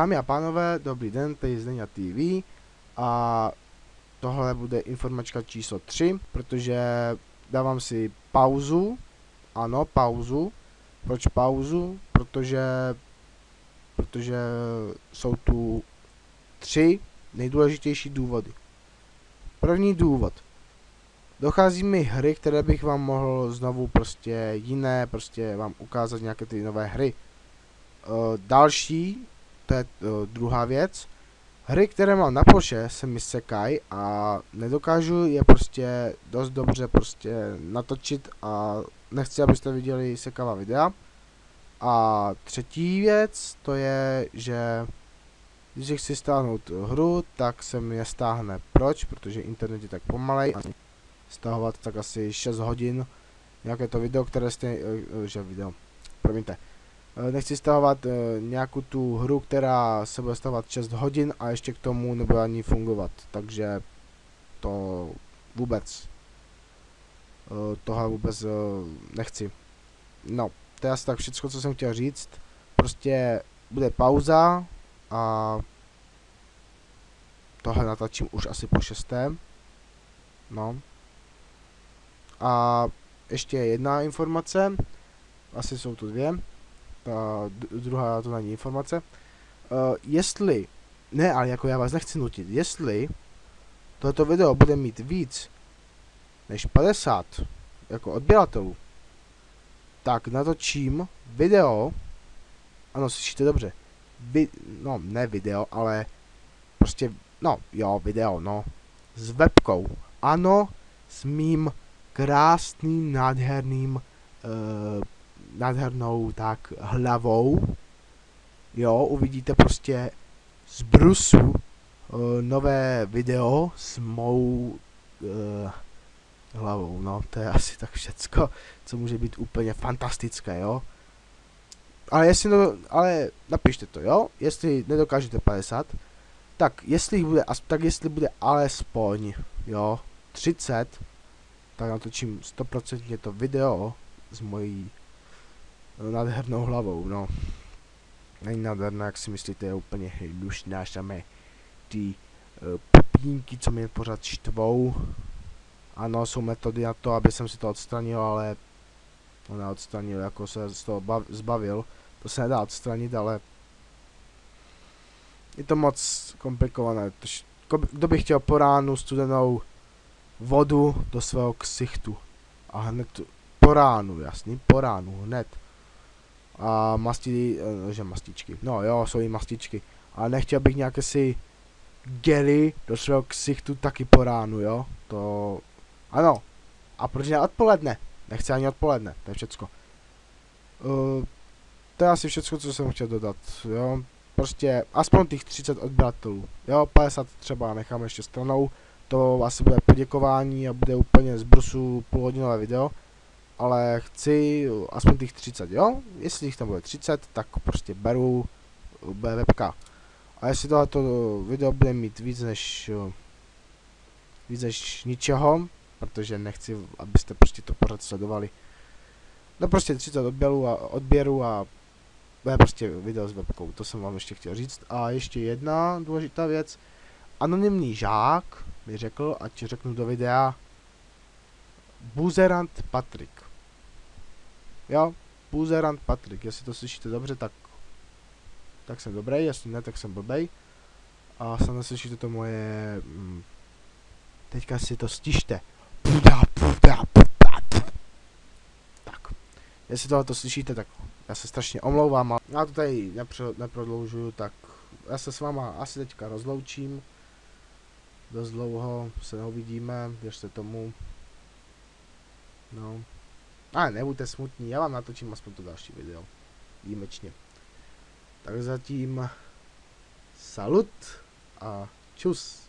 Dámy a pánové, dobrý den, tady je Zdeňa TV a tohle bude informačka číslo 3, protože dávám si pauzu, ano, pauzu. Proč pauzu? Protože jsou tu 3 nejdůležitější důvody. První důvod. Dochází mi hry, které bych vám mohl znovu vám ukázat nějaké ty nové hry. Další, to je druhá věc. Hry, které mám na ploše, se mi sekají a nedokážu je dost dobře natočit a nechci, abyste viděli sekavá videa. A třetí věc, to je, že když chci stáhnout hru, tak se mi nestáhne. Proč? Protože internet je tak pomalej. Stahovat tak asi 6 hodin. Nějaké to video, které nechci stahovat nějakou tu hru, která se bude stahovat 6 hodin a ještě k tomu nebude ani fungovat. Takže to vůbec. Tohle vůbec nechci. No, to je asi tak všechno, co jsem chtěl říct. Prostě bude pauza a tohle natačím už asi po 6. No. A ještě jedna informace. Asi jsou tu 2. Ta druhá to není informace. Jestli, ne, ale jako já vás nechci nutit, jestli tohoto video bude mít víc než 50 jako odběratelů, tak natočím video, ano, slyšíte dobře, no, ne video, ale prostě, no, jo, video, no, s webkou, ano, s mým krásným, nádhernou tak hlavou, jo, uvidíte prostě z brusu nové video s mou hlavou, no, to je asi tak všecko, co může být úplně fantastické, jo. Ale napište to, jo, jestli nedokážete 50, tak jestli bude alespoň, jo, 30, tak natočím 100% to video s mojí nádhernou hlavou, no. Není nádherná, jak si myslíte, je úplně hlušná, samé ty pupínky, co mě pořád štvou. Ano, jsou metody na to, aby jsem si to odstranil, ale to neodstranil, jako se z toho zbavil. To se nedá odstranit, ale je to moc komplikované. Kdo by chtěl po ránu studenou vodu do svého ksichtu a hned po ránu, jasný, po ránu, hned. A mastičky, no jo, jsou i mastičky, ale nechtěl bych nějaké si gely do svého ksichtu taky po ránu, jo, to, ano, a proč ne odpoledne, nechci ani odpoledne, to je všecko. To je asi všecko, co jsem chtěl dodat, jo, prostě aspoň těch 30 odběratelů, jo, 50 třeba nechám ještě stranou, to asi bude poděkování a bude úplně z brusu půlhodinové video. Ale chci aspoň těch 30, jo? Jestli jich tam bude 30, tak prostě beru webka. A jestli tohleto video bude mít víc než ničeho, protože nechci, abyste prostě to pořád sledovali. No prostě 30 odběru a bude prostě video s webkou, to jsem vám ještě chtěl říct. A ještě jedna důležitá věc. Anonymní žák mi řekl, ať řeknu do videa, Buzerant Patrik. Jo, Buzerant Patrik, jestli to slyšíte dobře, tak jsem dobrý, jestli ne, tak jsem blbej. A snad neslyšíte to moje... teďka si to stište. Tak, jestli tohle to slyšíte, tak já se strašně omlouvám, ale já to tady neprodloužuju, tak já se s váma asi teďka rozloučím. Dost dlouho se neuvidíme, věřte tomu. No. Ale nebuďte smutní, já vám natočím aspoň to další video. Výjimečně. Tak zatím salut a čus.